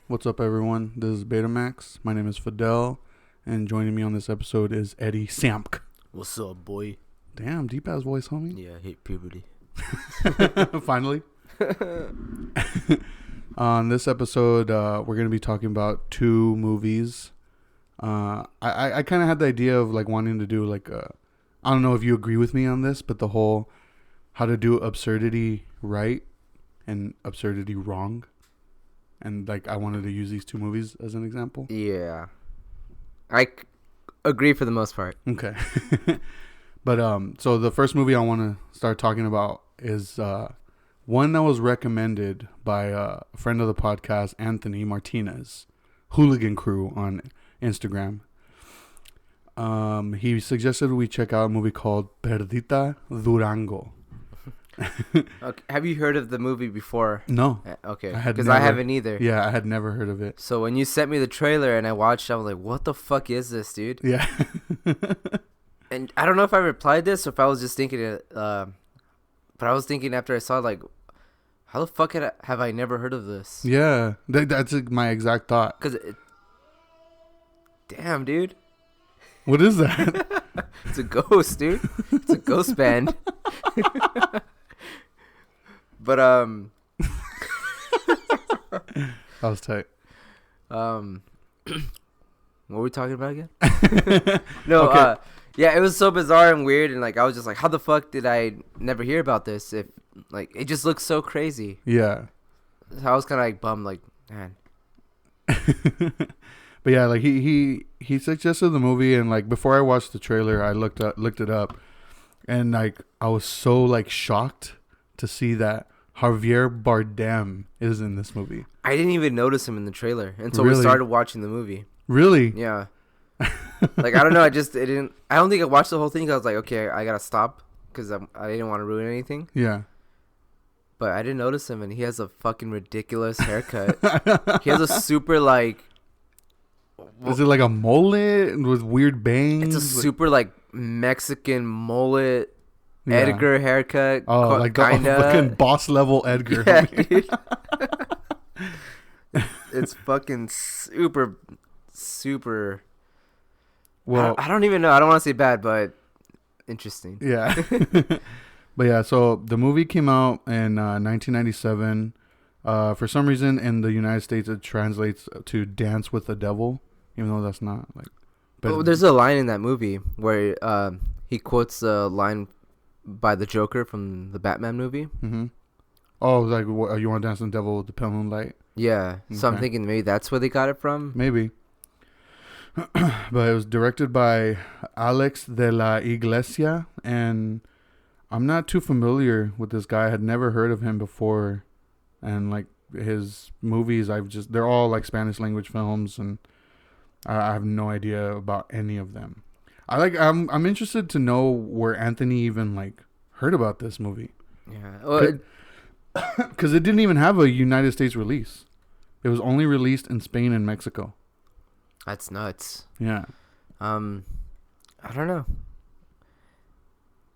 What's up, everyone? This is Betamax. My name is Fidel, and joining me on this episode is Eddie Samk. What's up, boy? Damn, deep ass voice, homie. Yeah, I hate puberty. Finally. On this episode, we're gonna be talking about two movies. I kind of had the idea of like wanting to do like I don't know if you agree with me on this, but the whole how to do absurdity right and absurdity wrong. And like I wanted to use these two movies as an example. Yeah, agree for the most part. Okay. But so the first movie I want to start talking about is one that was recommended by a friend of the podcast, Anthony Martinez, Hooligan Crew on Instagram. He suggested we check out a movie called Perdita Durango. Okay. Have you heard of the movie before? No. Okay, because I haven't either. Yeah, I had never heard of it. So when you sent me the trailer and I watched, I was like, "What the fuck is this, dude?" Yeah. And I don't know if I replied this or if I was just thinking it. But I was thinking after I saw it, like, how the fuck have I never heard of this? Yeah, that's my exact thought. Damn, dude. What is that? It's a ghost, dude. It's a ghost band. But That was tight. what were we talking about again? No, Okay. yeah, it was so bizarre and weird, and like I was just like, how the fuck did I never hear about this? If like it just looks so crazy. Yeah. So I was kind of like bummed, like, man. But yeah, like he suggested the movie, and like before I watched the trailer, I looked it up, and like I was so like shocked to see that Javier Bardem is in this movie. I didn't even notice him in the trailer until Really? we started watching the movie. Really? Yeah. Like I don't know, I don't think I watched the whole thing. I was like, okay, I gotta stop because I didn't want to ruin anything. Yeah. But I didn't notice him, and he has a fucking ridiculous haircut. He has a super like. Is it like a mullet with weird bangs? It's a super like Mexican mullet, Yeah. Edgar haircut. Oh, like kinda. the fucking boss level Edgar. Yeah, dude. It's fucking super. Well, I don't even know. I don't want to say bad, but interesting. yeah. But yeah, so the movie came out in 1997. For some reason, in the United States, it translates to "Dance with the Devil," even though that's not like. But there's a line in that movie where he quotes a line by the Joker from the Batman movie. Mm-hmm. Oh, like you want to dance with the devil with the pale moonlight? Yeah, so I'm Okay. thinking maybe that's where they got it from. Maybe. But it was directed by Alex de la Iglesia, and I'm not too familiar with this guy. I had never heard of him before, and like his movies, they're all like Spanish language films, and I have no idea about any of them. I'm interested to know where Anthony even like heard about this movie. Yeah, well, Because it didn't even have a United States release. It was only released in Spain and Mexico. that's nuts. Yeah. I don't know.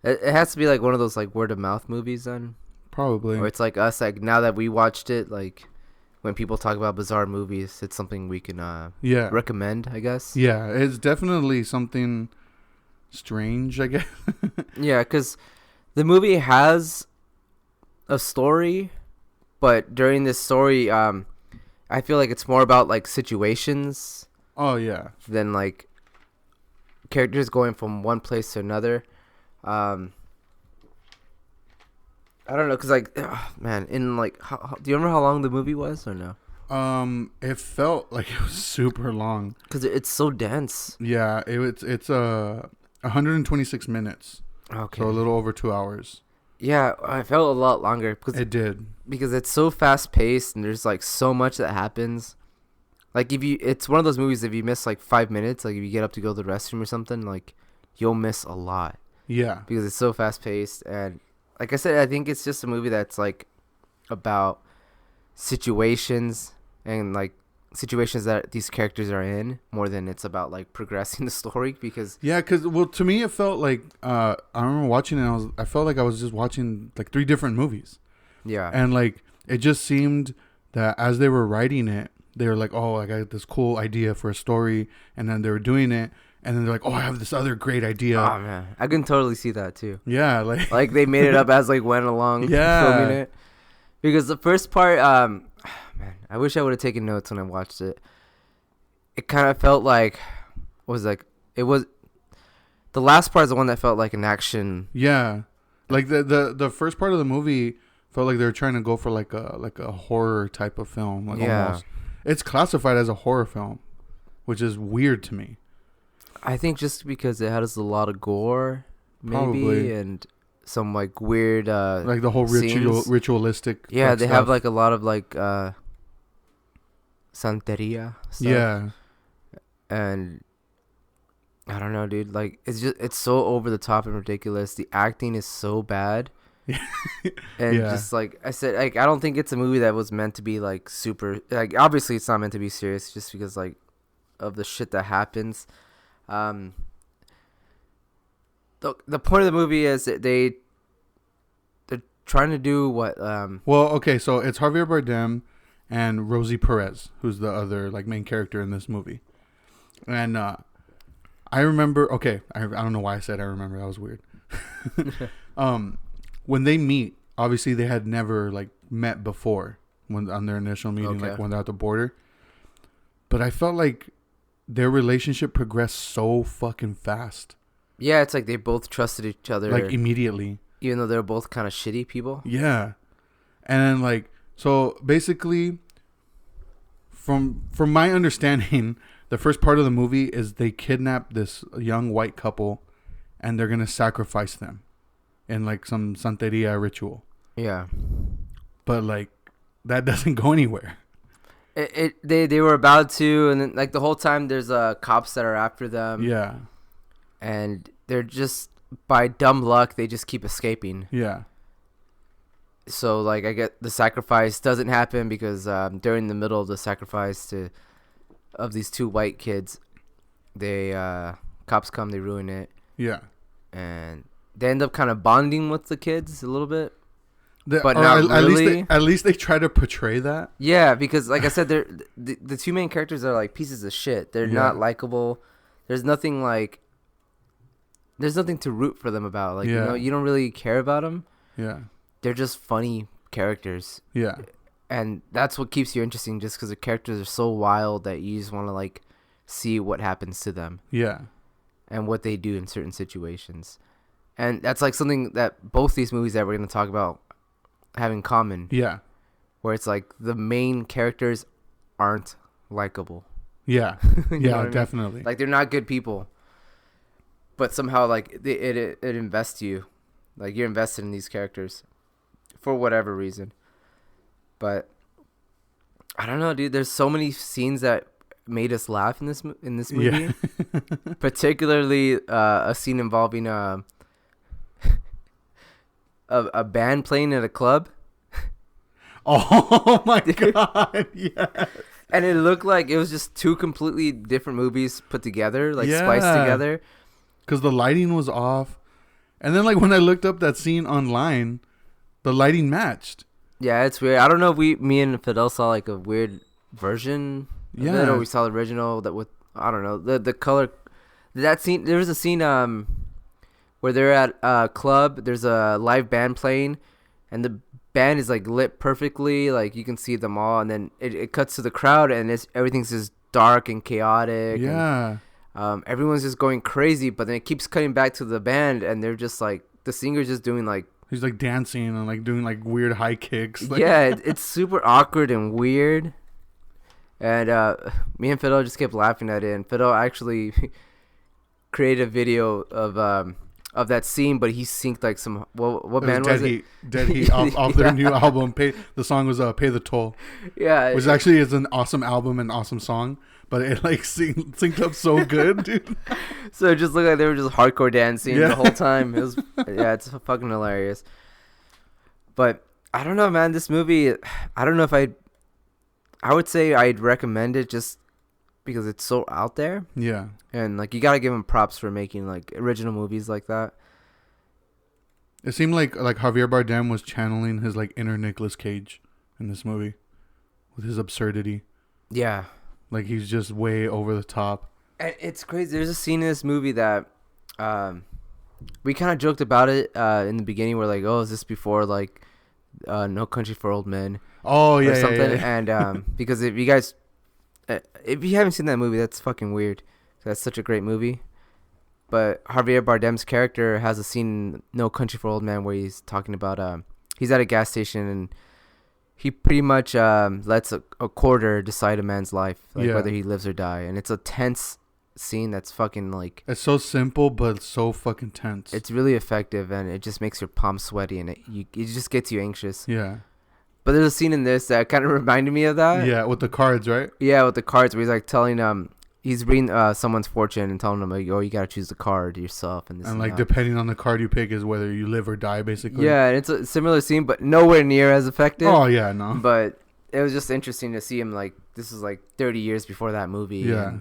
It has to be like one of those like word of mouth movies then, Probably. or it's like us. Like now that we watched it, like when people talk about bizarre movies, it's something we can Yeah. recommend, I guess. Yeah, it's definitely something strange, I guess. Yeah, because the movie has a story, but during this story, I feel like it's more about like situations Oh, yeah. than like characters going from one place to another. I don't know, cause like, man, in like, do you remember how long the movie was or no? It felt like it was super long. Cause it's so dense. Yeah, it's 126 minutes. Okay. So a little over 2 hours. Yeah, I felt a lot longer It did. because it's so fast paced and there's like so much that happens. Like it's one of those movies, if you miss like 5 minutes, like if you get up to go to the restroom or something, like you'll miss a lot Yeah. because it's so fast paced. And like I said, I think it's just a movie that's like about situations and like situations that these characters are in more than it's about like progressing the story. Because Yeah, because well, to me it felt like I remember watching it. I felt like I was just watching like 3 different movies. yeah, And like it just seemed that as they were writing it, they were like, oh, I got this cool idea for a story, and then they were doing it, and then they're like, oh, I have this other great idea. Oh man, I can totally see that too. Yeah, Like they made it up as like went along filming it. Because the first part, man, I wish I would have taken notes when I watched it. It kind of felt like the last part is the one that felt like an action. Yeah, like the first part of the movie felt like they were trying to go for like a horror type of film. Like almost, it's classified as a horror film, which is weird to me. I think just because it has a lot of gore, maybe, Probably. and some like weird like the whole ritualistic. Yeah, they stuff. have like a lot of like santeria stuff. Yeah. And I don't know, dude. Like it's so over the top and ridiculous. The acting is so bad. And just like I said, like I don't think it's a movie that was meant to be like super. Like obviously it's not meant to be serious, just because like of the shit that happens. The point of the movie is that they're trying to do what. Well, okay, so it's Javier Bardem and Rosie Perez, who's the other like main character in this movie. And I remember, okay, I don't know why I said I remember. That was weird. When they meet, obviously they had never like met before when on their initial meeting, like when they're at the border. But I felt like their relationship progressed so fucking fast. Yeah, it's like they both trusted each other like immediately, even though they're both kind of shitty people. Yeah, and then like so basically, from my understanding. The first part of the movie is they kidnap this young white couple, and they're gonna sacrifice them, in like some santeria ritual. Yeah, but like that doesn't go anywhere. They were about to, and then like the whole time there's cops that are after them. Yeah, and they're just by dumb luck they just keep escaping. Yeah. So like I get the sacrifice doesn't happen because during the middle of the sacrifice of these two white kids, they cops come, they ruin it. Yeah. And they end up kind of bonding with the kids a little bit, but not really. At least they try to portray that. Yeah, because like I said, the two main characters are like pieces of shit. They're not likable. There's nothing to root for them about. Like you don't really care about them. Yeah. They're just funny characters. Yeah. And that's what keeps you interesting, just because the characters are so wild that you just want to like see what happens to them. Yeah. And what they do in certain situations. And that's like something that both these movies that we're going to talk about have in common. Yeah. Where it's like the main characters aren't likable. Yeah. Yeah, I mean? definitely. Like they're not good people. But somehow like it invests you. Like you're invested in these characters for whatever reason. But I don't know, dude. There's so many scenes that made us laugh in this movie. Yeah. Particularly a scene involving a band playing at a club. Oh my god! Yeah. And it looked like it was just two completely different movies put together, like spliced together. Because the lighting was off, and then like when I looked up that scene online, the lighting matched. Yeah, it's weird. I don't know if me and Fidel saw like a weird version of it, or we saw the original that with I don't know the color. That scene, there was a scene where they're at a club. There's a live band playing, and the band is like lit perfectly, like you can see them all. And then it cuts to the crowd, and everything's just dark and chaotic. Yeah. And, everyone's just going crazy, but then it keeps cutting back to the band, and they're just like the singer's just doing like. He's like dancing and like doing like weird high kicks. Like. Yeah, it's super awkward and weird. And me and Fidel just kept laughing at it. And Fidel actually created a video of that scene, but he synced like some what band was it? Dead Heat off their new album. The song was "Pay the Toll." Yeah, which actually is an awesome album and awesome song. But it like synced up so good, dude. So it just looked like they were just hardcore dancing the whole time. It was it's fucking hilarious. But I don't know, man. This movie, I don't know if I would say I'd recommend it just because it's so out there. Yeah. And like you gotta give him props for making like original movies like that. It seemed like Javier Bardem was channeling his like inner Nicolas Cage in this movie with his absurdity. Yeah. Like he's just way over the top. And it's crazy. There's a scene in this movie that we kind of joked about it in the beginning. We're like, oh, is this before like No Country for Old Men? Oh yeah, or something. yeah, yeah. And because if you haven't seen that movie, that's fucking weird. That's such a great movie. But Javier Bardem's character has a scene in No Country for Old Men where he's talking about he's at a gas station and he pretty much lets a quarter decide a man's life, like Yeah. whether he lives or die. And it's a tense scene that's fucking like, It's so simple but so fucking tense. it's really effective, and it just makes your palms sweaty, and it just gets you anxious. Yeah. But there's a scene in this that kind of reminded me of that. Yeah, with the cards, right? Yeah, with the cards where he's like telling he's reading someone's fortune and telling them like, oh, you gotta choose the card yourself, and this And and like that. depending on the card you pick is whether you live or die, basically. Yeah, and it's a similar scene, but nowhere near as effective. Oh yeah, no. But it was just interesting to see him, like, this is like 30 years before that movie. Yeah.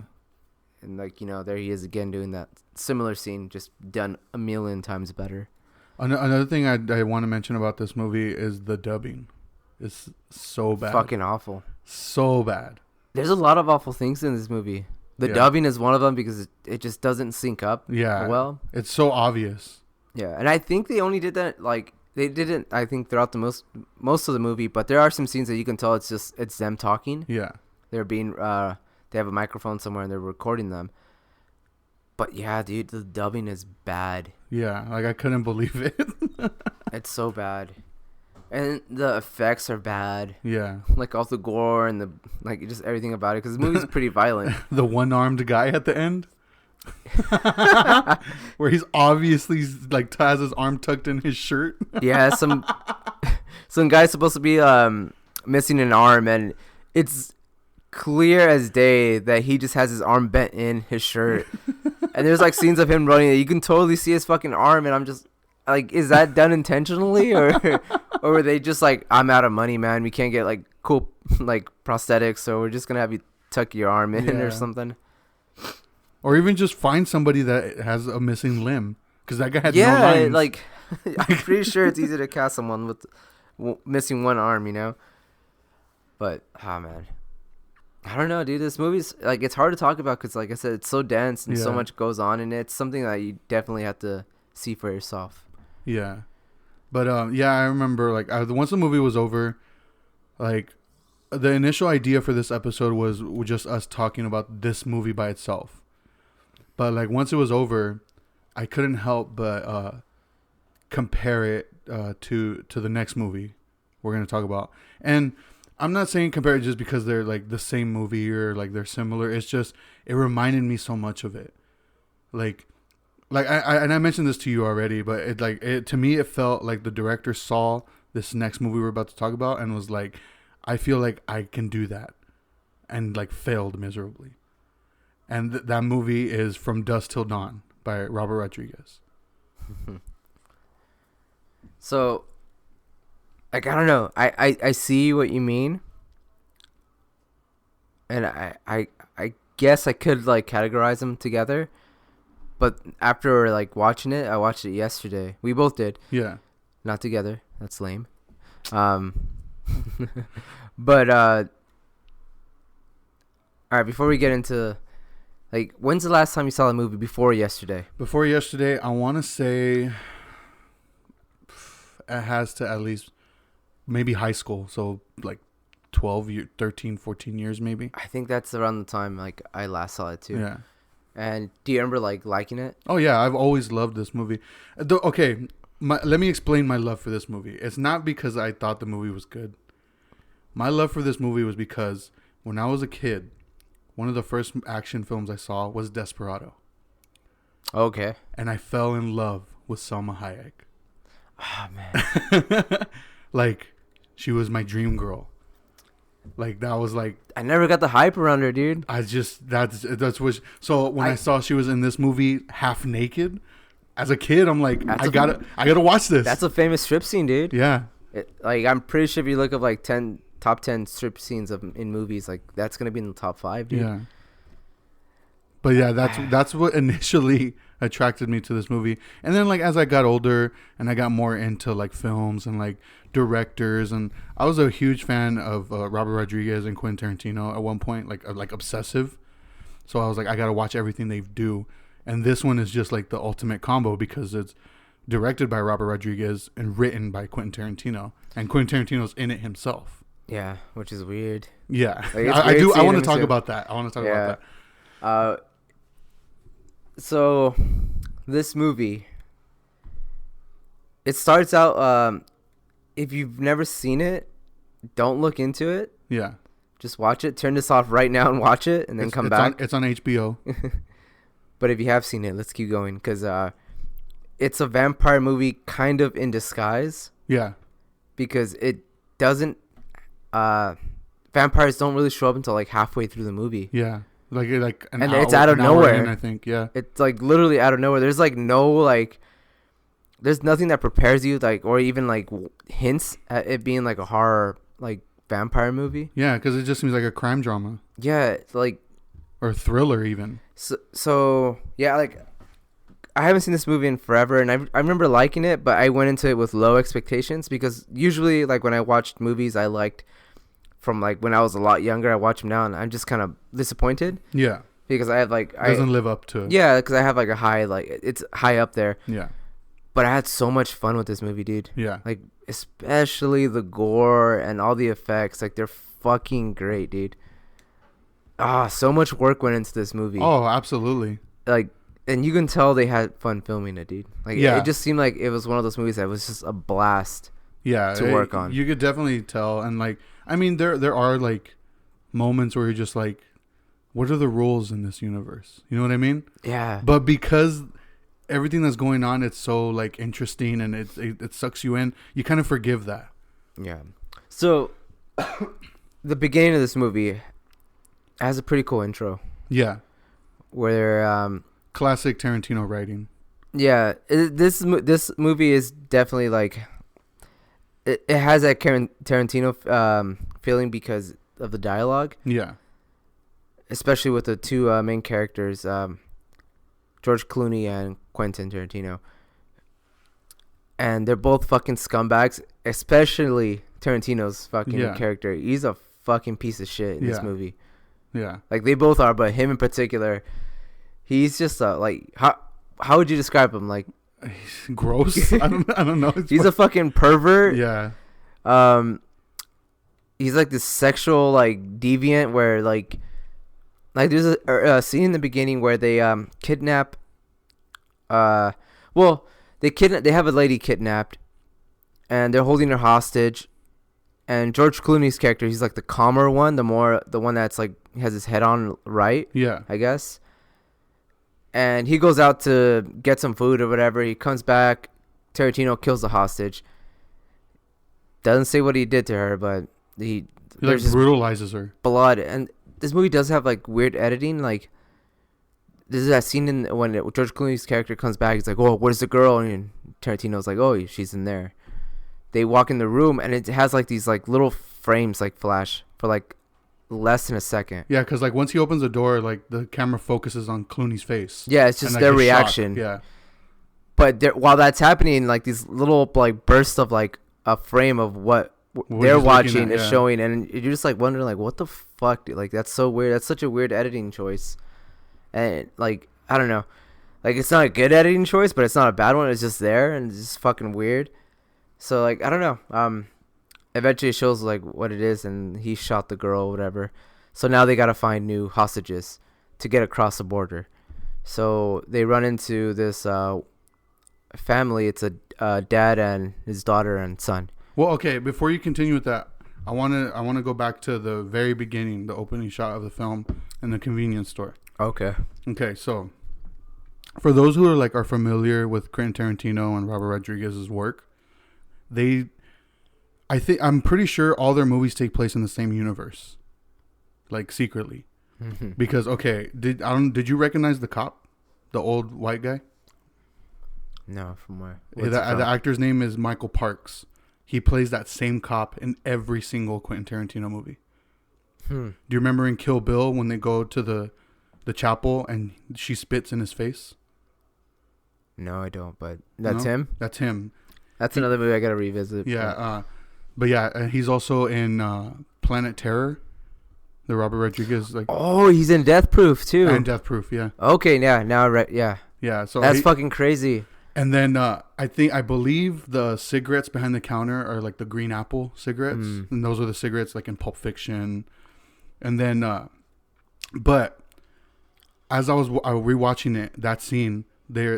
And like, you know, there he is again doing that similar scene, just done a million times better. Another thing I want to mention about this movie is the dubbing. It's so bad. Fucking awful. So bad. There's a lot of awful things in this movie. The Yeah. dubbing is one of them because it just doesn't sync up. Yeah. Well. It's so obvious. Yeah, and I think they only did that, like, they didn't, I think, throughout the most of the movie, but there are some scenes that you can tell it's them talking. Yeah. They're being, they have a microphone somewhere and they're recording them. But yeah, dude, the dubbing is bad. Yeah. Like I couldn't believe it. It's so bad. And the effects are bad. Yeah. Like all the gore and the, like, just everything about it, because the movie's pretty violent. The one-armed guy at the end. Where he's obviously like has his arm tucked in his shirt. Yeah, some guy's supposed to be missing an arm, and it's clear as day that he just has his arm bent in his shirt. And there's like scenes of him running, you can totally see his fucking arm, and I'm just like, is that done intentionally, or were they just like, I'm out of money, man, we can't get like cool like prosthetics, so we're just gonna have you tuck your arm in or something. Or even just find somebody that has a missing limb, because that guy had no lines. Like I'm pretty sure it's easy to cast someone with missing one arm, you know. But man, I don't know, dude. This movie's like, it's hard to talk about because, like I said, it's so dense and so much goes on, and it's something that you definitely have to see for yourself. Yeah, but yeah, I remember like once the movie was over, like the initial idea for this episode was just us talking about this movie by itself. But like once it was over, I couldn't help but compare it to the next movie we're gonna talk about. And I'm not saying compare it just because they're like the same movie or like they're similar. It's just it reminded me so much of it. Like I mentioned this to you already, but it to me it felt like the director saw this next movie we're about to talk about and was like, I feel like I can do that, and like failed miserably. And that movie is From Dusk Till Dawn by Robert Rodriguez. So, like, I don't know. I see what you mean. And I guess I could like categorize them together. But after like watching it, I watched it yesterday. We both did. Yeah. Not together. That's lame. But all right, before we get into, like, when's the last time you saw the movie before yesterday? Before yesterday, I want to say it has to at least maybe high school. So like 13, 14 years maybe. I think that's around the time like I last saw it too. Yeah. And do you remember like liking it? Oh yeah, I've always loved this movie. Okay, let me explain my love for this movie. It's not because I thought the movie was good. My love for this movie was because when I was a kid, one of the first action films I saw was Desperado. Okay. And I fell in love with Salma Hayek. Oh, man. Like, she was my dream girl. Like, that was like... I never got the hype around her, dude. That's what... So, when I saw she was in this movie half naked, as a kid, I'm like, I gotta watch this. That's a famous strip scene, dude. Yeah. Like, I'm pretty sure if you look up, like, top 10 strip scenes in movies, like, that's gonna be in the top 5, dude. Yeah. But yeah, that's what initially attracted me to this movie. And then like as I got older and I got more into like films and like directors, and I was a huge fan of Robert Rodriguez and Quentin Tarantino at one point, like obsessive. So I was like, I gotta watch everything they do. And this one is just like the ultimate combo because it's directed by Robert Rodriguez and written by Quentin Tarantino, and Quentin Tarantino's in it himself. Yeah, which is weird. Yeah, Like, I do. I want to talk about that. About that. So this movie, it starts out. If you've never seen it, don't look into it. Yeah. Just watch it. Turn this off right now and watch it, and then come back. It's on HBO. But if you have seen it, let's keep going because it's a vampire movie kind of in disguise. Yeah. Because it doesn't. Vampires don't really show up until like halfway through the movie. Yeah. Like an and hour, it's out of nowhere. I think. Yeah. It's like literally out of nowhere. There's like no like. There's nothing that prepares you like, or even like hints at it being like a horror like vampire movie. Yeah, because it just seems like a crime drama. Yeah, it's like. Or thriller even. So yeah, like I haven't seen this movie in forever, and I remember liking it, but I went into it with low expectations because usually like when I watched movies I liked from like when I was a lot younger, I watch them now and I'm just kind of disappointed. Yeah. Because I have like doesn't live up to it. Yeah, because I have like a high like it's high up there. Yeah. But I had so much fun with this movie, dude. Yeah. Like especially the gore and all the effects, like they're fucking great, dude. So much work went into this movie. Oh, absolutely. Like, and you can tell they had fun filming it, dude. Like, yeah. It just seemed like it was one of those movies that was just a blast. Yeah, to work on. You could definitely tell, and like, I mean, there are like moments where you're just like, what are the rules in this universe? You know what I mean? Yeah. But because everything that's going on, it's so like interesting and it sucks you in. You kind of forgive that. Yeah. So, the beginning of this movie has a pretty cool intro. Yeah. Where classic Tarantino writing. Yeah, this movie is definitely like it has that Tarantino feeling because of the dialogue. Yeah. Especially with the two main characters, George Clooney and Quentin Tarantino. And they're both fucking scumbags, especially Tarantino's fucking character. He's a fucking piece of shit in this movie. Yeah. Like they both are, but him in particular, he's just like how would you describe him? Like he's gross. I don't know. He's a fucking pervert. Yeah. He's like this sexual like deviant where like there's a scene in the beginning where they kidnap they have a lady kidnapped and they're holding her hostage. And George Clooney's character, he's like the calmer one, the one that's like has his head on right. Yeah. I guess. And he goes out to get some food or whatever. He comes back. Tarantino kills the hostage. Doesn't say what he did to her, but he like brutalizes her. Blood. And this movie does have like weird editing. Like this is that scene when George Clooney's character comes back. He's like, "Oh, where's the girl?" And Tarantino's like, "Oh, she's in there." They walk in the room and it has like these like little frames like flash for like less than a second. Yeah, because like once he opens the door, like the camera focuses on Clooney's face. Yeah, it's just and, their reaction. Shock. Yeah. But while that's happening, like these little like bursts of like a frame of what they're watching is showing, and you're just like wondering like what the fuck, dude? Like that's so weird. That's such a weird editing choice, and like I don't know, like it's not a good editing choice, but it's not a bad one. It's just there and it's just fucking weird. So like I don't know. Eventually it shows like what it is, and he shot the girl or whatever. So now they gotta find new hostages to get across the border. So they run into this family. It's a dad and his daughter and son. Well, okay. Before you continue with that, I wanna go back to the very beginning, the opening shot of the film in the convenience store. Okay. Okay. So for those who are familiar with Quentin Tarantino and Robert Rodriguez's work, I'm pretty sure all their movies take place in the same universe, like secretly. Mm-hmm. Because did you recognize the cop, the old white guy? No, from where? The actor's name is Michael Parks. He plays that same cop in every single Quentin Tarantino movie. Do you remember in Kill Bill when they go to the the chapel and she spits in his face? No, I don't. But that's No? him. That's him. That's another movie I gotta revisit. Yeah. But yeah, he's also in Planet Terror. The Robert Rodriguez Oh, he's in Death Proof too. And Death Proof. Yeah. Okay. Yeah. Now. Yeah. Yeah. So that's fucking crazy. And then I believe the cigarettes behind the counter are like the green apple cigarettes, and those are the cigarettes like in Pulp Fiction. And then, but as I was rewatching it, that scene there,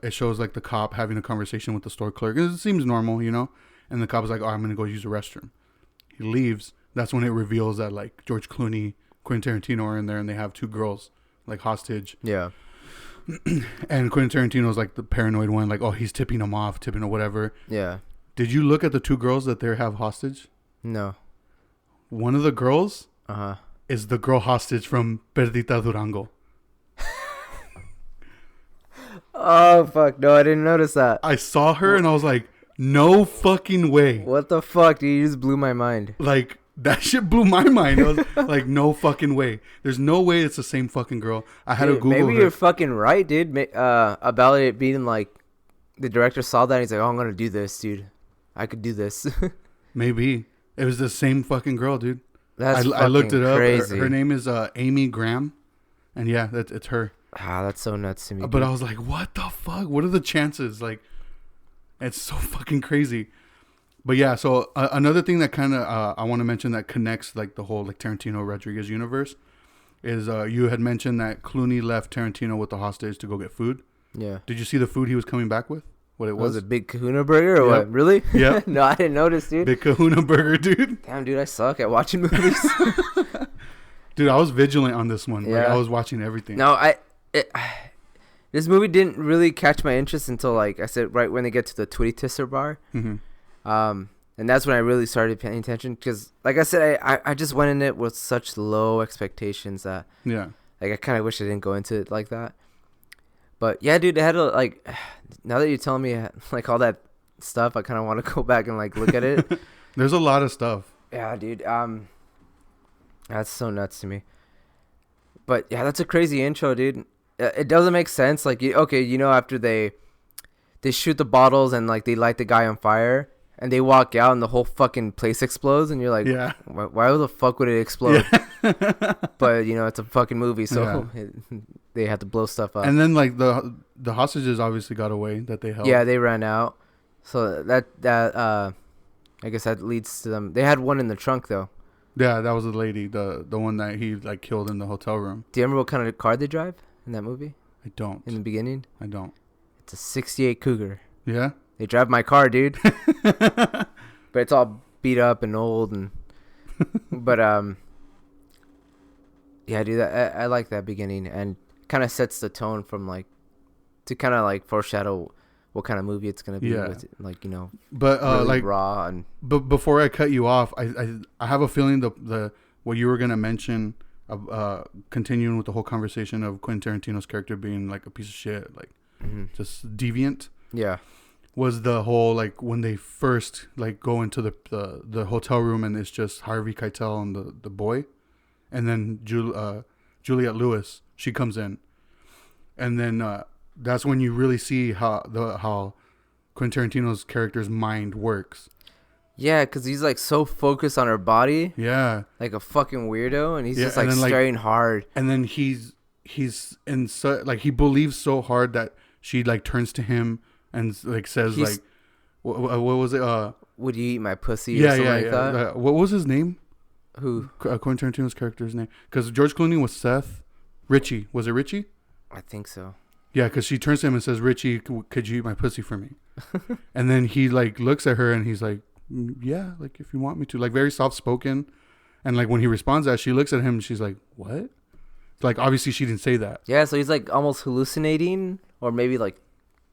it shows like the cop having a conversation with the store clerk. It seems normal, you know. And the cop is like, "Oh, I'm gonna go use the restroom." He leaves. That's when it reveals that like George Clooney, Quentin Tarantino are in there, and they have two girls like hostage. Yeah. And Quentin Tarantino's like the paranoid one, like, oh, he's tipping them off, tipping or whatever. Yeah. Did you look at the two girls that they have hostage? No. One of the girls Uh-huh. is the girl hostage from Perdita Durango. Oh, fuck. No, I didn't notice that. I saw her and I was like, no fucking way. What the fuck, dude? You just blew my mind. Like, that shit blew my mind. I was like, no fucking way. There's no way it's the same fucking girl. I had to Google maybe her. you're fucking right, dude. About it being like, the director saw that and he's like, oh, I'm gonna do this, dude. I could do this. Maybe. It was the same fucking girl, dude. That's I looked it up. crazy. Her name is Amy Graham. And yeah, it's her. Ah, that's so nuts to me. But dude. I was like, what the fuck? What are the chances? Like, it's so fucking crazy. But yeah, so another thing that kind of I want to mention that connects like the whole like Tarantino Rodriguez universe is you had mentioned that Clooney left Tarantino with the hostage to go get food. Yeah. Did you see the food he was coming back with? What it Was it Big Kahuna Burger or what? Really? Yeah. No, I didn't notice, dude. Big Kahuna Burger, dude. Damn, dude, I suck at watching movies. Dude, I was vigilant on this one. Like, Yeah. I was watching everything. No, this movie didn't really catch my interest until, like I said, right when they get to the Twitty Tisser bar. Mm-hmm. And that's when I really started paying attention because, like I said, I just went in it with such low expectations that, Yeah. like, I kind of wish I didn't go into it like that. But yeah, dude, it had like, now that you're telling me like all that stuff, I kind of want to go back and like look at it. There's a lot of stuff. Yeah, dude. That's so nuts to me. But yeah, that's a crazy intro, dude. It doesn't make sense. Like, okay, you know, after they shoot the bottles and like they light the guy on fire and they walk out and the whole fucking place explodes and you're like, Yeah. why the fuck would it explode? Yeah. But you know, it's a fucking movie, so they had to blow stuff up. And then like the hostages obviously got away that they held. Yeah, they ran out. So that I guess that leads to them. They had one in the trunk though. Yeah, that was the lady, the one that he like killed in the hotel room. Do you remember what kind of car they drive in that movie? I don't. In the beginning? I don't. It's a 68 Cougar. Yeah? They drive my car, dude. But it's all beat up and old and but yeah, dude, I like that beginning and kind of sets the tone from like to kind of like foreshadow what kind of movie it's gonna be. Yeah. With, like, you know, But really like raw and. But before I cut you off, I have a feeling the what you were gonna mention of continuing with the whole conversation of Quentin Tarantino's character being like a piece of shit, like just deviant. Yeah. Was the whole like when they first like go into the hotel room and it's just Harvey Keitel and the boy, and then Juliette Lewis, she comes in, and then that's when you really see how Quentin Tarantino's character's mind works. Yeah, because he's like so focused on her body. Yeah. Like a fucking weirdo, and he's just and like then, staring hard. And then he's in so like he believes so hard that she like turns to him and like says like, what was it? Would you eat my pussy? Or something like that? What was his name? Who? Quentin Tarantino's character's name? Because George Clooney was Seth. Richie, was it Richie? I think so. Yeah, because she turns to him and says, "Richie, could you eat my pussy for me?" And then he like looks at her and he's like, "Yeah, like if you want me to." Like very soft spoken, and like when he responds that, she looks at him and she's like, "What?" Like obviously she didn't say that. Yeah, so he's like almost hallucinating, or maybe like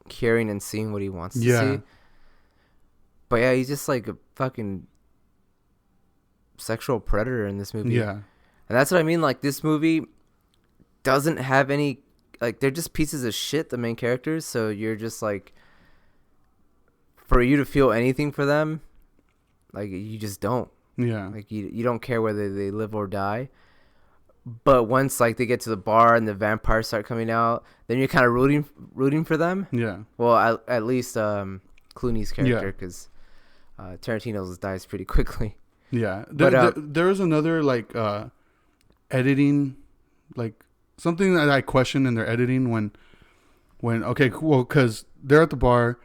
hearing and seeing what he wants to see. But yeah, he's just like a fucking sexual predator in this movie. Yeah, and that's what I mean. Like this movie doesn't have any. Like, they're just pieces of shit, the main characters, so you're just, like, for you to feel anything for them, like, you just don't. Yeah. Like, you don't care whether they live or die. But once like they get to the bar and the vampires start coming out, then you're kind of rooting for them. Yeah. Well, at least Clooney's character, because Tarantino's dies pretty quickly. Yeah. But there is another like editing, like something that I question in their editing when okay, well, because they're at the bar,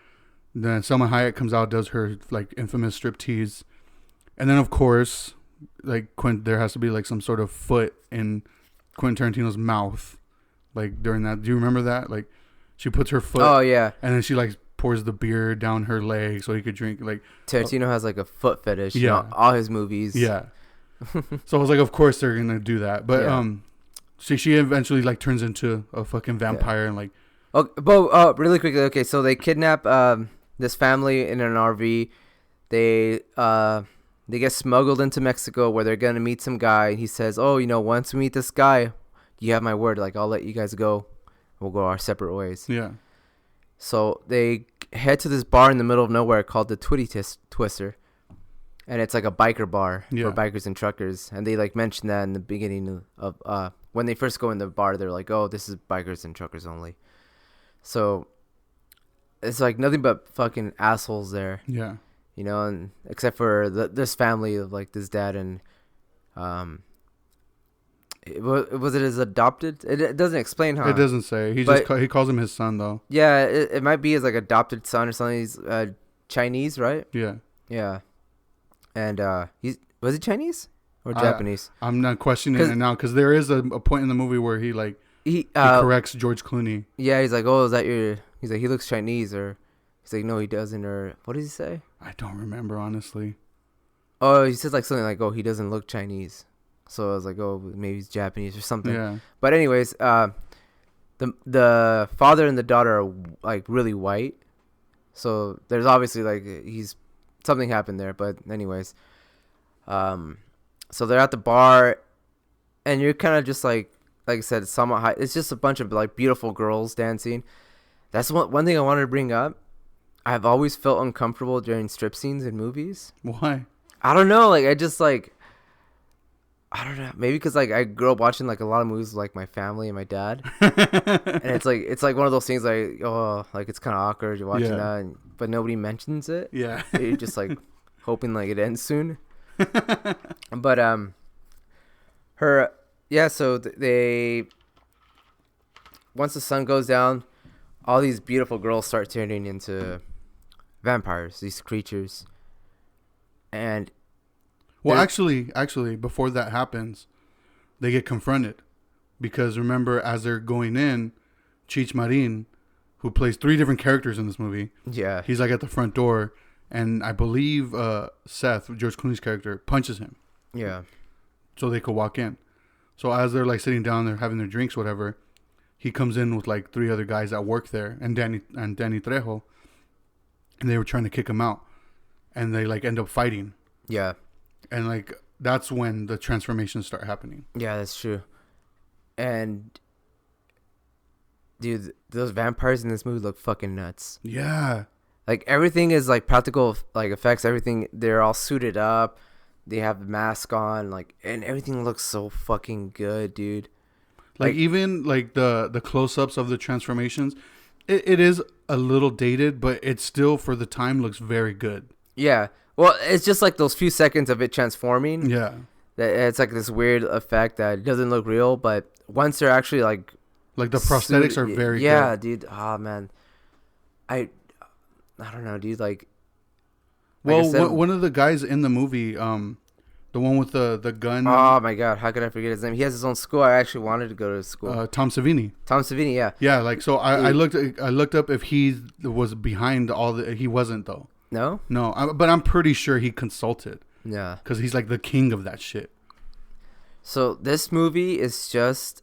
then Selma Hayek comes out, does her like infamous striptease, and then of course, like there has to be like some sort of foot in Quentin Tarantino's mouth, like during that. Do you remember that? Like she puts her foot. Oh yeah. And then she like pours the beer down her leg so he could drink. Like Tarantino has like a foot fetish. Yeah. In all his movies. Yeah. So I was like, of course they're gonna do that, but she eventually like turns into a fucking vampire and like. Oh, but really quickly, okay, so they kidnap this family in an RV. They get smuggled into Mexico where they're gonna meet some guy. He says, "Oh, once we meet this guy, you have my word. Like, I'll let you guys go. We'll go our separate ways." Yeah. So they head to this bar in the middle of nowhere called the Twister, and it's like a biker bar for bikers and truckers. And they like mention that in the beginning of when they first go in the bar. They're like, "Oh, this is bikers and truckers only." So it's like nothing but fucking assholes there. Yeah. And except for this family of like this dad and was it his adopted? It doesn't explain how. It doesn't say. He calls him his son though. Yeah, it might be his like adopted son or something. He's Chinese, right? Yeah. Yeah. And was he Chinese or Japanese? I'm not questioning it now because there is a point in the movie where he corrects George Clooney. Yeah, he's like, "Oh, is that your?" He's like, "He looks Chinese," or he's like, "No, he doesn't," or what does he say? I don't remember honestly. Oh, he says like something like, "Oh, he doesn't look Chinese," so I was like, "Oh, maybe he's Japanese or something." Yeah. But anyways, the father and the daughter are like really white, so there's obviously like something happened there. But anyways, so they're at the bar, and you're kind of just like I said, somewhat high. It's just a bunch of like beautiful girls dancing. That's one thing I wanted to bring up. I've always felt uncomfortable during strip scenes in movies. Why? I don't know. Like I just like, I don't know. Maybe because like I grew up watching like a lot of movies with, like my family and my dad, and it's like one of those things like like it's kind of awkward. You're watching that, but nobody mentions it. Yeah. You're just like hoping like it ends soon. But her. Yeah, so they once the sun goes down, all these beautiful girls start turning into vampires, these creatures. And actually, before that happens, they get confronted because remember, as they're going in, Cheech Marin, who plays 3 different characters in this movie, he's like at the front door, and I believe Seth, George Clooney's character, punches him. Yeah. So they could walk in. So as they're like sitting down, they're having their drinks, whatever. He comes in with like 3 other guys that work there, and Danny Trejo, and they were trying to kick him out, and they like end up fighting. Yeah. And like that's when the transformations start happening. Yeah, that's true. And dude, those vampires in this movie look fucking nuts. Yeah. Like everything is like practical like effects. Everything, they're all suited up. They have the mask on, like, and everything looks so fucking good, dude. Like even like the close-ups of the transformations, it is a little dated, but it still for the time looks very good. Yeah. Well, it's just like those few seconds of it transforming. Yeah. That it's like this weird effect that doesn't look real, but once they're actually like the prosthetics are very good. Yeah, dude. Oh man. I don't know, dude. Like one of the guys in the movie, the one with the gun. Oh my god, how could I forget his name? He has his own school. I actually wanted to go to his school. Tom Savini. Tom Savini, yeah. Yeah, like so. I looked up if he was behind all the. He wasn't though. No. But I'm pretty sure he consulted. Yeah. Because he's like the king of that shit. So this movie is just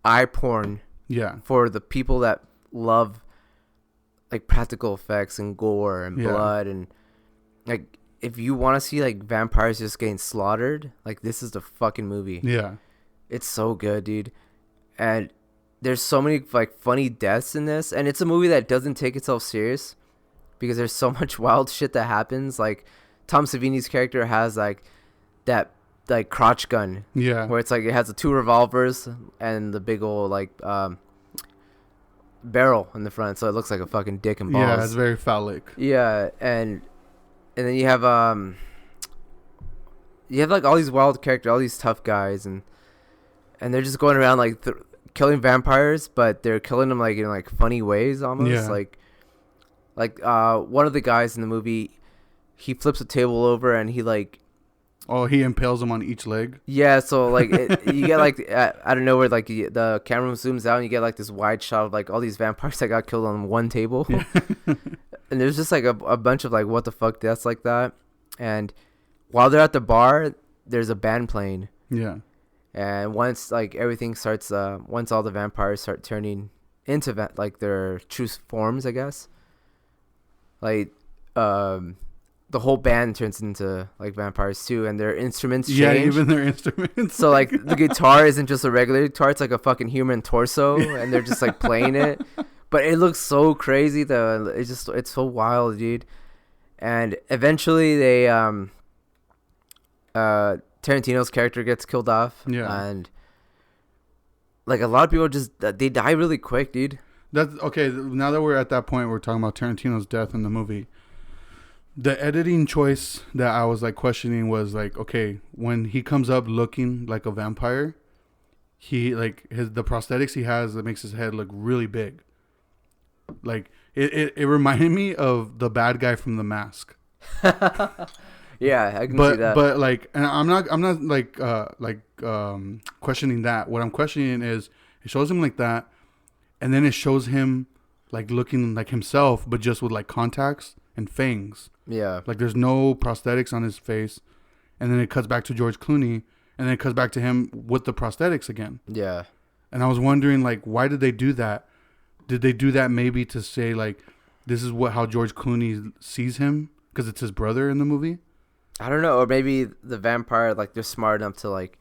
eye porn. Yeah. For the people that love like practical effects and gore and blood and like if you want to see like vampires just getting slaughtered, like this is the fucking movie. Yeah. It's so good, dude. And there's so many like funny deaths in this, and it's a movie that doesn't take itself serious because there's so much wild shit that happens. Like Tom Savini's character has like that like crotch gun. Yeah. Where it's like it has the 2 revolvers and the big old like barrel in the front, so it looks like a fucking dick and balls. Yeah, it's very phallic. Yeah, and then you have like all these wild characters, all these tough guys, and they're just going around like killing vampires, but they're killing them like in like funny ways almost. Yeah. Like one of the guys in the movie, he flips a table over and he like. Oh, he impales them on each leg. Yeah, so like you get like I don't know where like the camera zooms out and you get like this wide shot of like all these vampires that got killed on one table. Yeah. And there's just like a bunch of like what the fuck deaths like that. And while they're at the bar, there's a band playing. Yeah. And once like everything starts, once all the vampires start turning into like their true forms, I guess. Like the whole band turns into like vampires too, and their instruments change. Yeah, even their instruments. So like the guitar isn't just a regular guitar; it's like a fucking human torso, and they're just like playing it. But it looks so crazy though. It's so wild, dude. And eventually they Tarantino's character gets killed off. Yeah. And like a lot of people just they die really quick, dude. That's okay. Now that we're at that point, we're talking about Tarantino's death in the movie. The editing choice that I was like questioning was like, okay, when he comes up looking like a vampire, he like the prosthetics he has that makes his head look really big. Like it reminded me of the bad guy from The Mask. Yeah, I can see that. But like, and I'm not like questioning that. What I'm questioning is it shows him like that, and then it shows him like looking like himself, but just with like contacts and fangs. Yeah. Like there's no prosthetics on his face. And then it cuts back to George Clooney. And then it cuts back to him with the prosthetics again. Yeah. And I was wondering, like, why did they do that? Did they do that maybe to say, like, this is how George Clooney sees him? Because it's his brother in the movie? I don't know. Or maybe the vampire, like, they're smart enough to, like,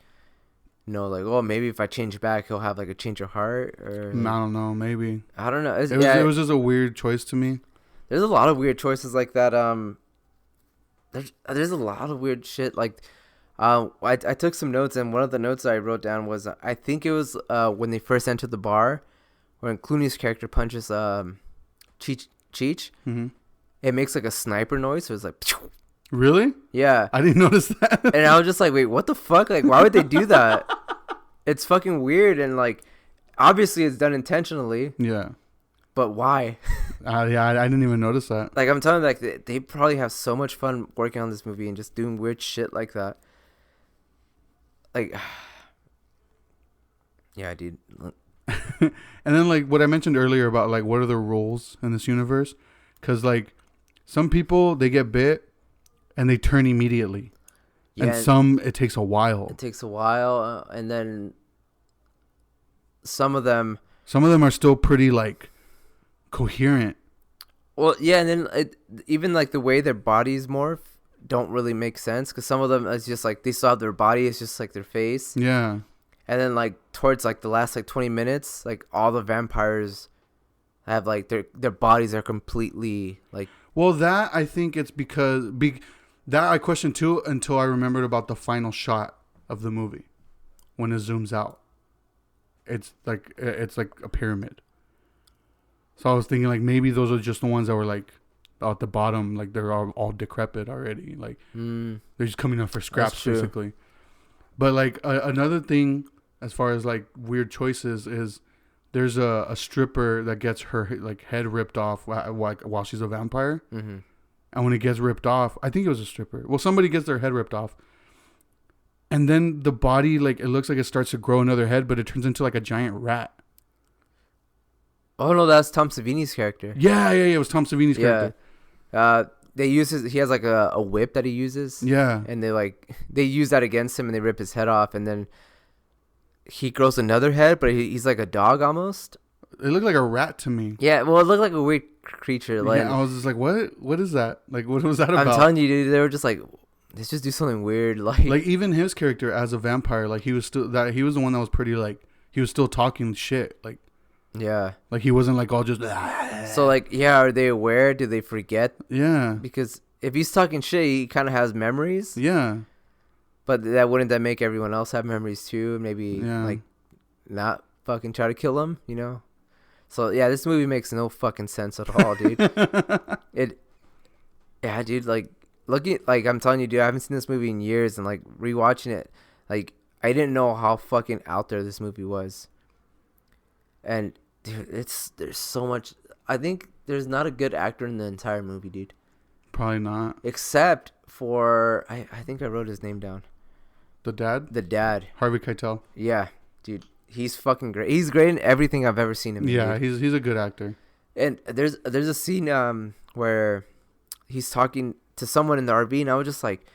you know, like, oh, maybe if I change back, he'll have, like, a change of heart. Or I don't know. Maybe. I don't know. It was just a weird choice to me. There's a lot of weird choices like that. There's a lot of weird shit. Like, I took some notes, and one of the notes I wrote down was I think it was when they first entered the bar, when Clooney's character punches Cheech. Mm-hmm. It makes like a sniper noise. So it's like, Phew! Really? Yeah. I didn't notice that. And I was just like, wait, what the fuck? Like, why would they do that? It's fucking weird, and like, obviously it's done intentionally. Yeah. But why? Yeah, I didn't even notice that. Like, I'm telling you, like, they probably have so much fun working on this movie and just doing weird shit like that. Like, yeah, dude. And then, like, what I mentioned earlier about, like, what are the roles in this universe? Because, like, some people, they get bit and they turn immediately. Yeah, and some, it takes a while. It takes a while. And then some of them are still pretty, like, coherent. Well, yeah, and then even like the way their bodies morph don't really make sense, because some of them is just like they still have their body, it's just like their face. Yeah. And then like towards like the last like 20 minutes, like all the vampires have like their bodies are completely like. Well, that I think it's because that I questioned too until I remembered about the final shot of the movie when it zooms out. It's like a pyramid. So I was thinking, like, maybe those are just the ones that were, like, at the bottom. Like, they're all decrepit already. Like, they're just coming up for scraps, basically. But, like, another thing, as far as, like, weird choices is there's a stripper that gets her, like, head ripped off while she's a vampire. Mm-hmm. And when it gets ripped off, I think it was a stripper. Well, somebody gets their head ripped off. And then the body, like, it looks like it starts to grow another head, but it turns into, like, a giant rat. Oh no, that's Tom Savini's character. Yeah, it was Tom Savini's character. He has like a whip that he uses. Yeah. And they use that against him and they rip his head off, and then he grows another head, but he's like a dog almost. It looked like a rat to me. Yeah, well, it looked like a weird creature. Like, yeah, I was just like, what is that? Like, what was that about? I'm telling you, dude, they were just like, let's just do something weird. Like even his character as a vampire, like he was the one that was pretty, like, he was still talking shit, like. Yeah. Like, he wasn't, like, all just... So, like, yeah, are they aware? Do they forget? Yeah. Because if he's talking shit, he kind of has memories. Yeah. But wouldn't that make everyone else have memories too? Maybe like not fucking try to kill him, you know? So yeah, this movie makes no fucking sense at all, dude. Yeah, dude, like looking, like I'm telling you, dude, I haven't seen this movie in years, and like rewatching it, like I didn't know how fucking out there this movie was. And dude, there's so much. I think there's not a good actor in the entire movie, dude. Probably not. Except for I think I wrote his name down. The dad? The dad. Harvey Keitel. Yeah, dude. He's fucking great. He's great in everything I've ever seen him in. Yeah, dude. he's a good actor. And there's a scene where he's talking to someone in the RV, and I was just like,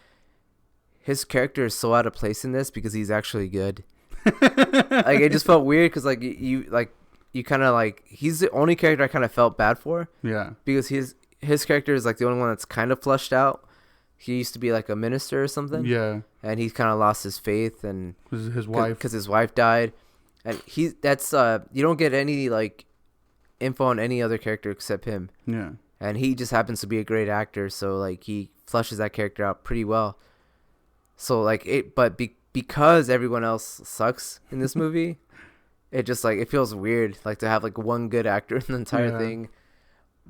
his character is so out of place in this because he's actually good. Like it just felt weird because like you kind of like, he's the only character I kind of felt bad for. Yeah. Because his character is like the only one that's kind of fleshed out. He used to be like a minister or something. Yeah. And he kind of lost his faith, and his wife, because his wife died, and you don't get any like info on any other character except him. Yeah. And he just happens to be a great actor, so like he fleshes that character out pretty well. So like because everyone else sucks in this movie, it just like it feels weird like to have like one good actor in the entire thing.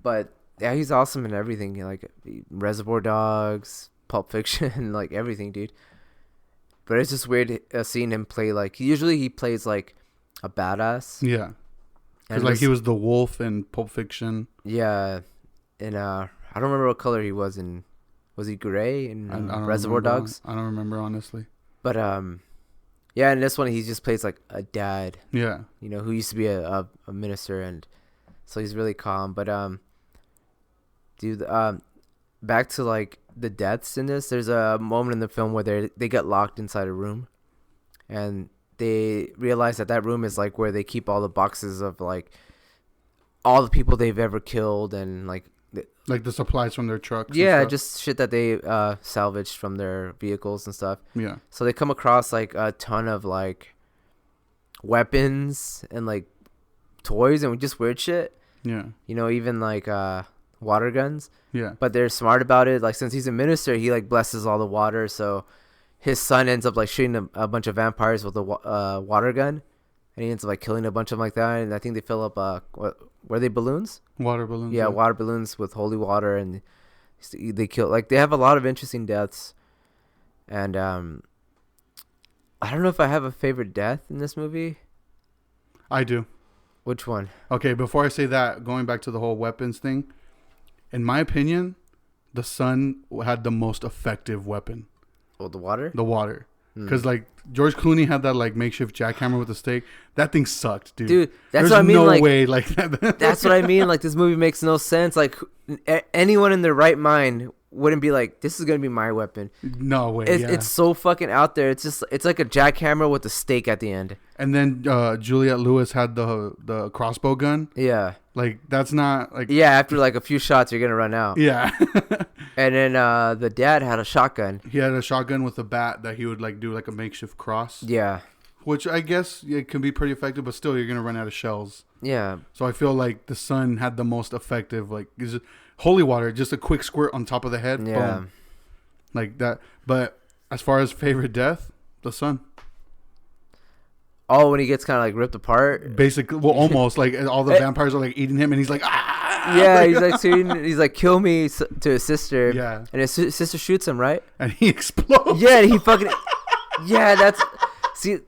But yeah, he's awesome in everything, like Reservoir Dogs, Pulp Fiction, like everything, dude. But it's just weird seeing him play like usually he plays like a badass. Yeah. Because like he was the wolf in Pulp Fiction. Yeah. And I don't remember what color he was in. Was he gray in Reservoir Dogs? I don't remember, honestly. But yeah, in this one he just plays like a dad. Yeah. You know, who used to be a minister, and so he's really calm. But dude, back to like the deaths in this. There's a moment in the film where they get locked inside a room, and they realize that room is like where they keep all the boxes of like all the people they've ever killed, and like the supplies from their trucks. Yeah, just shit that they salvaged from their vehicles and stuff. Yeah. So they come across like a ton of like weapons and like toys and just weird shit. Yeah. You know, even like water guns. Yeah. But they're smart about it. Like since he's a minister, he like blesses all the water. So his son ends up like shooting a bunch of vampires with a water gun, and he ends up like killing a bunch of them like that. And I think they fill up were they balloons? Water balloons. Yeah, water balloons with holy water, and they kill like they have a lot of interesting deaths. And I don't know if I have a favorite death in this movie. I do. Which one? Okay, before I say that, going back to the whole weapons thing, in my opinion, the son had the most effective weapon. Oh, the water? The water. Because, like, George Clooney had that, like, makeshift jackhammer with a stake. That thing sucked, dude. Dude, that's There's what I mean. No like, way, like that. That's what I mean. Like, this movie makes no sense. Like, anyone in their right mind wouldn't be like, this is going to be my weapon. No way, It's so fucking out there. It's like a jackhammer with a stake at the end. And then Juliette Lewis had the crossbow gun. Yeah. Like, that's not, like... Yeah, after, like, a few shots, you're going to run out. Yeah. And then the dad had a shotgun. He had a shotgun with a bat that he would, like, do, like, a makeshift cross. Yeah. Which I guess it can be pretty effective, but still, you're going to run out of shells. Yeah. So I feel like the son had the most effective, like, holy water, just a quick squirt on top of the head. Yeah. Boom. Like that. But as far as favorite death, the son. Oh, when he gets kind of like ripped apart. Basically, well, almost like all the vampires are like eating him, and he's like, ah. Yeah, he's like, kill me to his sister. Yeah, and his sister shoots him, right? And he explodes. Yeah, and he fucking. Yeah, that's see.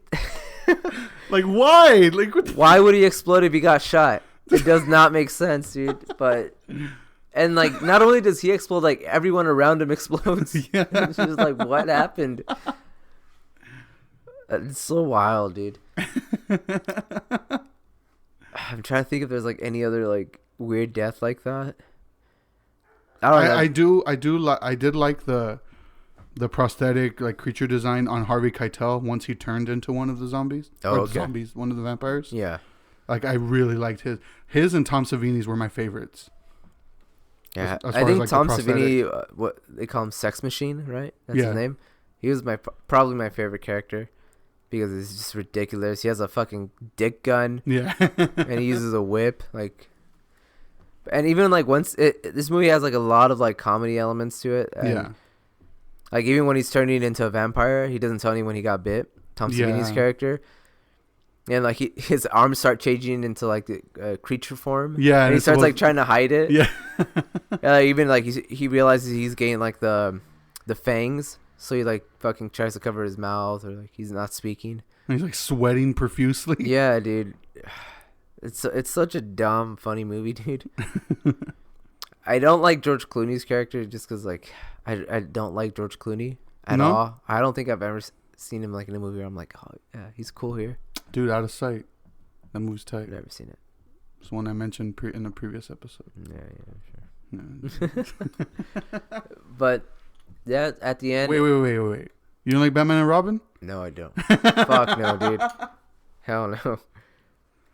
Like why? Like why would he explode if he got shot? It does not make sense, dude. But and like, not only does he explode, like everyone around him explodes. Yeah, it's just like, what happened? It's so wild, dude. I'm trying to think if there's like any other like weird death like that. I did like the prosthetic like creature design on Harvey Keitel once he turned into one of the zombies. Oh, okay. One of the vampires. Yeah. Like I really liked his and Tom Savini's were my favorites. Yeah, I think like Tom Savini, what they call him, Sex Machine, right? That's his name. He was probably my favorite character. Because it's just ridiculous. He has a fucking dick gun. Yeah. And he uses a whip. Like, and even like this movie has like a lot of like comedy elements to it. And yeah. Like even when he's turning into a vampire, he doesn't tell anyone he got bit. Tom Savini's character. And like his arms start changing into like the creature form. Yeah, and he starts like trying to hide it. Yeah. Even like he realizes he's getting like the fangs, so he like fucking tries to cover his mouth, or like he's not speaking. And he's like sweating profusely. Yeah, dude. It's such a dumb, funny movie, dude. I don't like George Clooney's character just because like I don't like George Clooney at all. I don't think I've ever seen him like in a movie where I'm like, oh yeah, he's cool here. Dude, Out of Sight. That movie's tight. I've never seen it. It's one I mentioned in a previous episode. Yeah, sure. But yeah, at the end. Wait. You don't like Batman and Robin? No, I don't. Fuck no, dude. Hell no.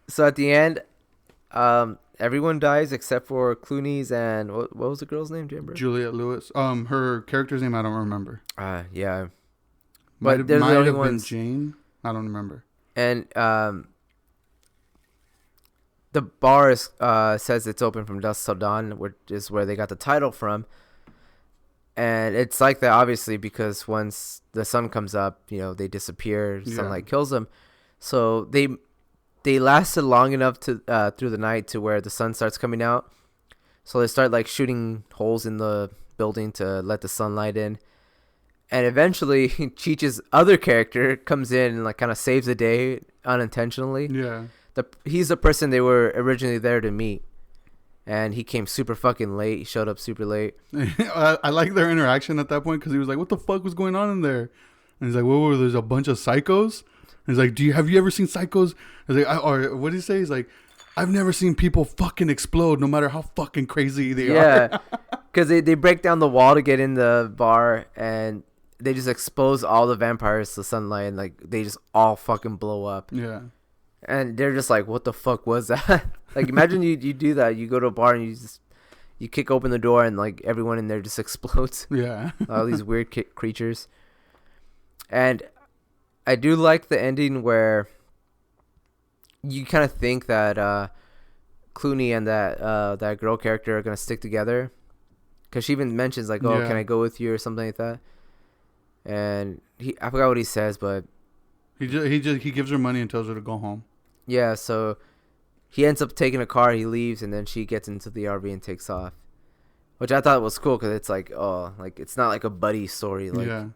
So at the end, everyone dies except for Clooney's and what was the girl's name, Jim? Juliette Lewis. Her character's name I don't remember. Yeah. But they're the only ones. Jane. I don't remember. And the bar says it's open from dusk till dawn, which is where they got the title from. And it's like that, obviously, because once the sun comes up, they disappear. Sunlight kills them. So they lasted long enough to through the night to where the sun starts coming out. So they start like shooting holes in the building to let the sunlight in. And eventually, Cheech's other character comes in and like kind of saves the day unintentionally. Yeah. He's the person they were originally there to meet. And he came super fucking late. He showed up super late. I like their interaction at that point because he was like, what the fuck was going on in there? And he's like, whoa, there's a bunch of psychos? And he's like, have you ever seen psychos? I was like, or what did he say? He's like, I've never seen people fucking explode no matter how fucking crazy they are. Yeah, because they break down the wall to get in the bar and they just expose all the vampires to sunlight and like they just all fucking blow up. Yeah. And they're just like, what the fuck was that? Like, imagine you do that. You go to a bar and you kick open the door and like everyone in there just explodes. Yeah. All these weird creatures. And I do like the ending where you kind of think that Clooney and that girl character are gonna stick together, because she even mentions like, "Oh, can I go with you?" or something like that. And I forgot what he says, but he gives her money and tells her to go home. Yeah, so he ends up taking a car. He leaves, and then she gets into the RV and takes off, which I thought was cool because it's like, oh, like it's not like a buddy story, like. Yeah.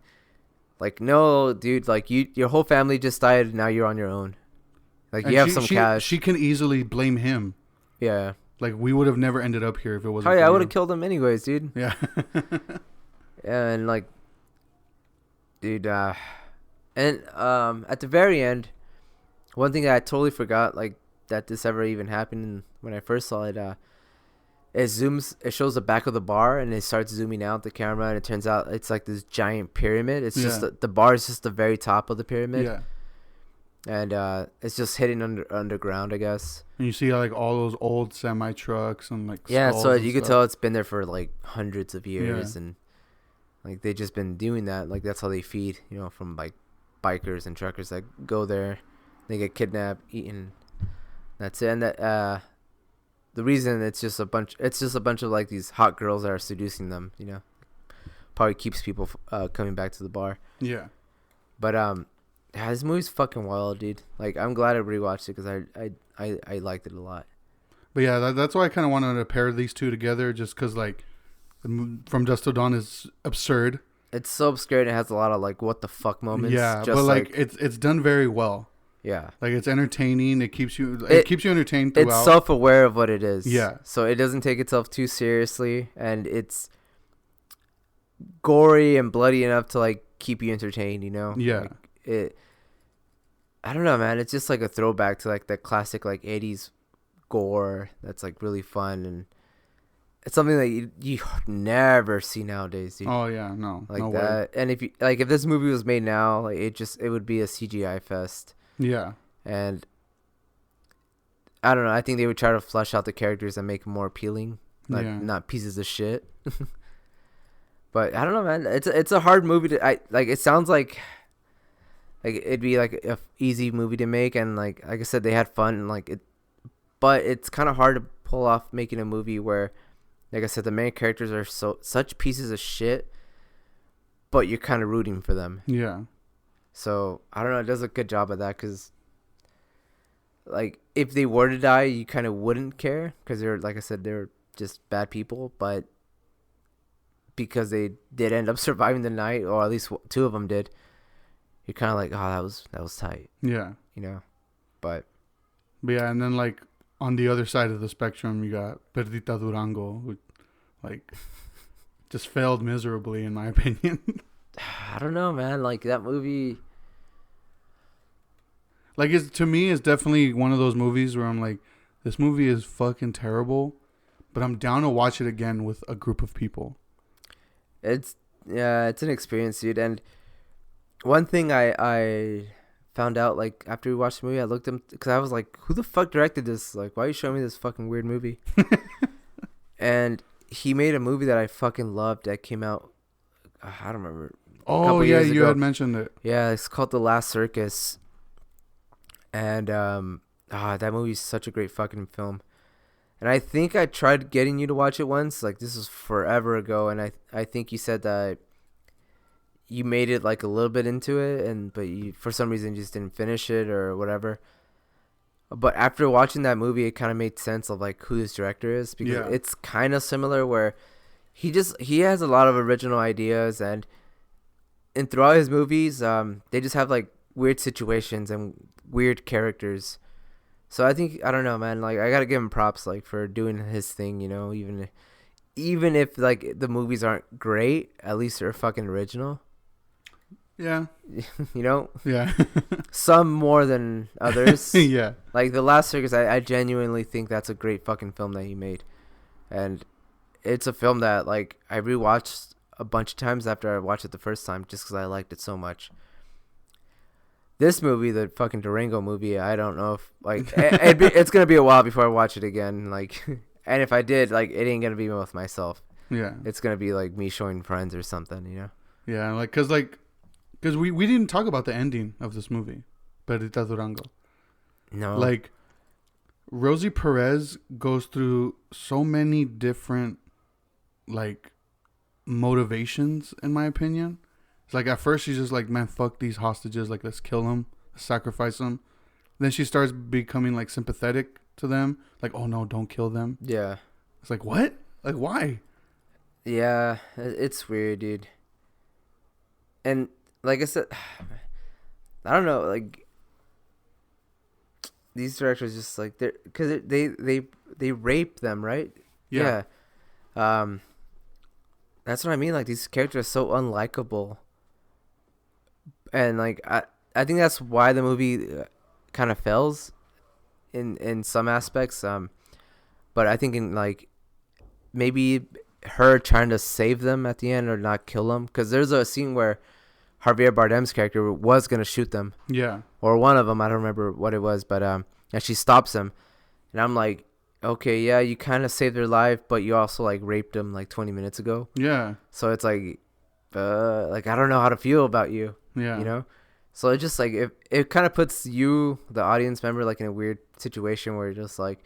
Like, no, dude, like your whole family just died. Now you're on your own. Like, and you have some cash. She can easily blame him. Yeah. Like, we would have never ended up here if it wasn't. Oh, yeah, I would have killed him anyways, dude. Yeah. And like, dude, and at the very end, one thing that I totally forgot, like, that this ever even happened when I first saw it, it shows the back of the bar and it starts zooming out the camera and it turns out it's like this giant pyramid. It's just the bar is just the very top of the pyramid. Yeah. And it's just hidden underground, I guess. And you see like all those old semi trucks and like so you could tell it's been there for like hundreds of years, and like they just been doing that. Like that's how they feed, from like bikers and truckers that go there. They get kidnapped, eaten. That's it. And that the reason it's just a bunch of like these hot girls that are seducing them, probably keeps people coming back to the bar. Yeah. But this movie's fucking wild, dude. Like, I'm glad I rewatched it because I liked it a lot. But yeah, that's why I kind of wanted to pair these two together, just because like From Dusk Till Dawn is absurd. It's so obscure. It has a lot of like what the fuck moments. Yeah, just but like it's done very well. Yeah, like it's entertaining. It keeps you entertained throughout. It's self-aware of what it is. Yeah, so it doesn't take itself too seriously, and it's gory and bloody enough to like keep you entertained. Yeah. Like, I don't know, man. It's just like a throwback to like the classic like 80s gore that's like really fun, and it's something that you never see nowadays, dude. Oh yeah, no, like no that. way. And if this movie was made now, like it would be a CGI fest. Yeah. And I don't know. I think they would try to flesh out the characters and make them more appealing, like not pieces of shit. But I don't know, man. It's a hard movie to it sounds like it'd be like a easy movie to make, and like I said, they had fun and like it, but it's kind of hard to pull off making a movie where, like I said, the main characters are such pieces of shit, but you're kind of rooting for them. Yeah. So I don't know. It does a good job of that because, like, if they were to die, you kind of wouldn't care because they're, like I said, they're just bad people. But because they did end up surviving the night, or at least two of them did, you're kind of like, oh, that was tight. Yeah. You know, but yeah, and then like on the other side of the spectrum, you got Perdita Durango, who like just failed miserably, in my opinion. I don't know, man. Like that movie. Like, to me, it's definitely one of those movies where I'm like, this movie is fucking terrible, but I'm down to watch it again with a group of people. It's an experience, dude. And one thing I found out, like, after we watched the movie, I looked him because I was like, who the fuck directed this? Like, why are you showing me this fucking weird movie? And he made a movie that I fucking loved that came out, I don't remember. Oh, yeah, you had mentioned it. Yeah, it's called The Last Circus. And that movie's such a great fucking film. And I think I tried getting you to watch it once. Like, this was forever ago. And I think you said that you made it like a little bit into it, but you, for some reason, just didn't finish it or whatever. But after watching that movie, it kind of made sense of like who this director is, because it's kind of similar where he has a lot of original ideas, and throughout his movies, they just have like weird situations and weird characters. So I think, I don't know, man, like I gotta give him props like for doing his thing, you know, even if like the movies aren't great, at least they're fucking original. Yeah. You know? Yeah. Some more than others. Yeah. Like The Last Circus, I genuinely think that's a great fucking film that he made. And it's a film that like I rewatched a bunch of times after I watched it the first time just because I liked it so much. This movie, the fucking Durango movie, I don't know if like it's gonna be a while before I watch it again. Like, and if I did, like, it ain't gonna be with myself. Yeah. It's gonna be like me showing friends or something, you know? Yeah, because we didn't talk about the ending of this movie, Perdita Durango. No. Like, Rosie Perez goes through so many different like motivations, in my opinion. It's like at first she's just like, man, fuck these hostages, like let's kill them, sacrifice them. Then she starts becoming like sympathetic to them, like, oh no, don't kill them. Yeah. It's like, what? Like, why? Yeah, it's weird, dude. And like I said, I don't know, like these directors just like because they rape them, right? Yeah. That's what I mean. Like, these characters are so unlikable. And like I think that's why the movie kind of fails in some aspects. But I think in like maybe her trying to save them at the end or not kill them, because there's a scene where Javier Bardem's character was gonna shoot them. Yeah. Or one of them. I don't remember what it was, but and she stops him, and I'm like, okay, yeah, you kind of saved their life, but you also like raped them like 20 minutes ago. Yeah. So it's like I don't know how to feel about you. Yeah. You know? So it just like it kind of puts you, the audience member, like in a weird situation where you're just like,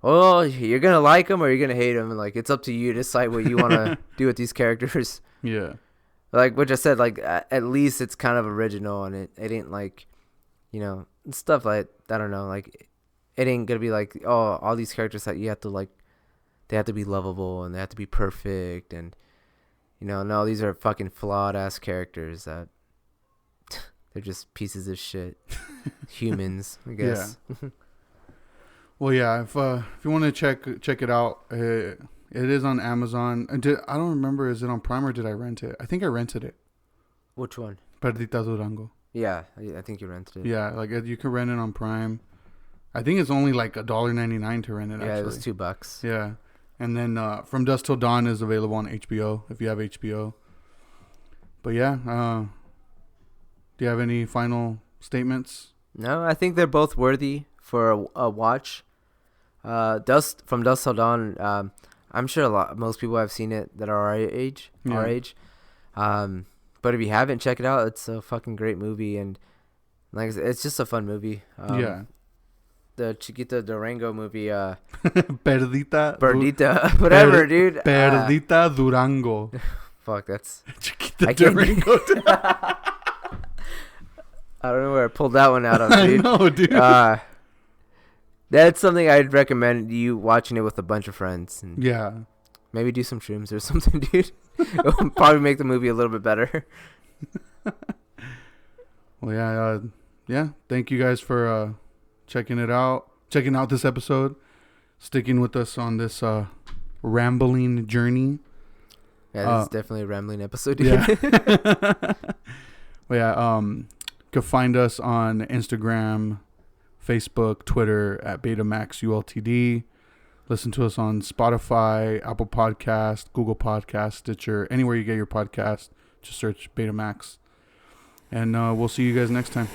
oh, you're gonna like them or you're gonna hate them, and like it's up to you to decide what you want to do with these characters. Yeah. Like which I said, like at least it's kind of original, and it ain't like, you know, stuff like, I don't know, like it ain't gonna be like, oh, all these characters that you have to like, they have to be lovable and they have to be perfect, and you know, no, these are fucking flawed ass characters that they're just pieces of shit. Humans, I guess. Yeah. Well, yeah, if you want to check it out, it is on Amazon. I don't remember, is it on Prime or did I rent it? I think I rented it. Which one? Perdita Durango. Yeah, I think you rented it. Yeah, like you can rent it on Prime. I think it's only like $1.99 to rent it. Yeah, actually. it was $2. Yeah, and then From Dusk Till Dawn is available on HBO if you have HBO. But yeah, do you have any final statements? No, I think they're both worthy for a watch. From Dusk Till Dawn, I'm sure most people have seen it that are our age. But if you haven't, check it out. It's a fucking great movie, and like I said, it's just a fun movie. Yeah. The Chiquita Durango movie. Perdita, whatever, dude. Perdita Durango. Fuck, that's I can't. I don't know where I pulled that one out of, dude. I know, dude. That's something I'd recommend you watching it with a bunch of friends. And yeah. maybe do some shrooms or something, dude. It'll probably make the movie a little bit better. Well, yeah. Thank you guys for checking out this episode, sticking with us on this rambling journey. Yeah, this is definitely a rambling episode, dude. Yeah. Well, yeah. You can find us on Instagram, Facebook, Twitter at BetamaxULTD. Listen to us on Spotify, Apple Podcast, Google Podcast, Stitcher, anywhere you get your podcast. Just search Betamax. And we'll see you guys next time.